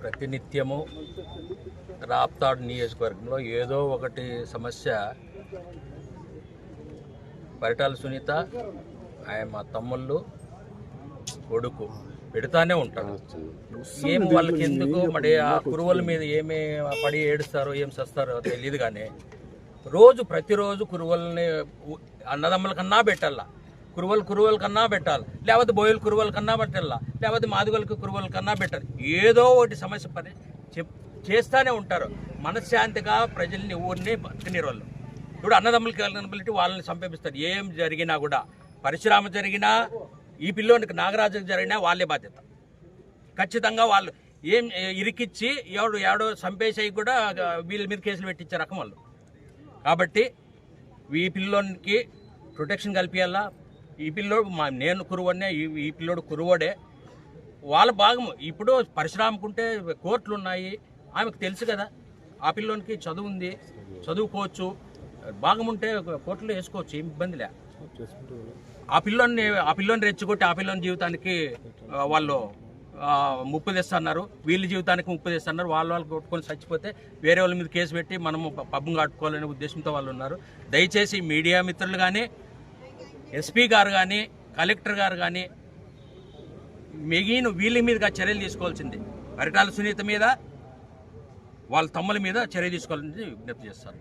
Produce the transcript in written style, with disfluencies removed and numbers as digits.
ప్రతినిత్యము రాప్తాడు నియోజకవర్గంలో ఏదో ఒకటి సమస్య పరిటాల సునీత ఆయన మా తమ్ముళ్ళు కొడుకు పెడతానే ఉంటారు. ఏం వాళ్ళకి ఎందుకు మరి ఆ కురువల మీద ఏమి పడి ఏడుస్తారో ఏం చేస్తారో తెలియదు. కానీ ప్రతిరోజు కురువల్ని అన్నదమ్ముల కన్నా పెట్టాల, కురువల కన్నా పెట్టాలి, లేకపోతే బోయల కురువల కన్నా పెట్టాల, లేకపోతే మాదిగోళ్ళకి కురువల కన్నా పెట్టాలి. ఏదో ఒకటి సమస్య చేస్తూనే ఉంటారు. మనశ్శాంతిగా ప్రజల్ని ఊరిని బతికిన వాళ్ళు. ఇప్పుడు అన్నదమ్ములకి వెళ్ళినబట్టి వాళ్ళని సంపేపిస్తారు. ఏం జరిగినా కూడా, పరిశ్రమ జరిగినా, ఈ పిల్లోనికి నాగరాజుకి జరిగినా వాళ్ళే బాధ్యత. ఖచ్చితంగా వాళ్ళు ఏం ఇరికిచ్చి ఎవడో చంపేసి కూడా వీళ్ళ మీద కేసులు పెట్టించే రకం వాళ్ళు. కాబట్టి ఈ పిల్లోనికి ప్రొటెక్షన్ కల్పించాలా. ఈ పిల్లోడు నేను కురువనే, ఈ పిల్లోడు కురువోడే. వాళ్ళ భాగము. ఇప్పుడు పరిశ్రమకుంటే కోర్టులు ఉన్నాయి, ఆమెకు తెలుసు కదా. ఆ పిల్లోనికి చదువు ఉంది, చదువుకోవచ్చు, భాగం ఉంటే కోర్టులో వేసుకోవచ్చు, ఏం ఇబ్బంది లే. ఆ పిల్లోని రెచ్చగొట్టి ఆ పిల్లోని జీవితానికి వాళ్ళు ముప్పు తెస్తున్నారు, వీళ్ళ జీవితానికి ముప్పు తెస్తున్నారు. వాళ్ళు కొట్టుకొని చచ్చిపోతే వేరే వాళ్ళ మీద కేసు పెట్టి మనము పబ్బం కట్టుకోవాలనే ఉద్దేశంతో వాళ్ళు ఉన్నారు. దయచేసి మీడియా మిత్రులు కానీ, ఎస్పీ గారు కానీ, కలెక్టర్ గారు కానీ వీళ్ళ మీదుగా చర్యలు తీసుకోవాల్సింది. పరిటాల సునీత మీద, వాళ్ళ తమ్ముల మీద చర్య తీసుకోవాలని విజ్ఞప్తి చేస్తారు.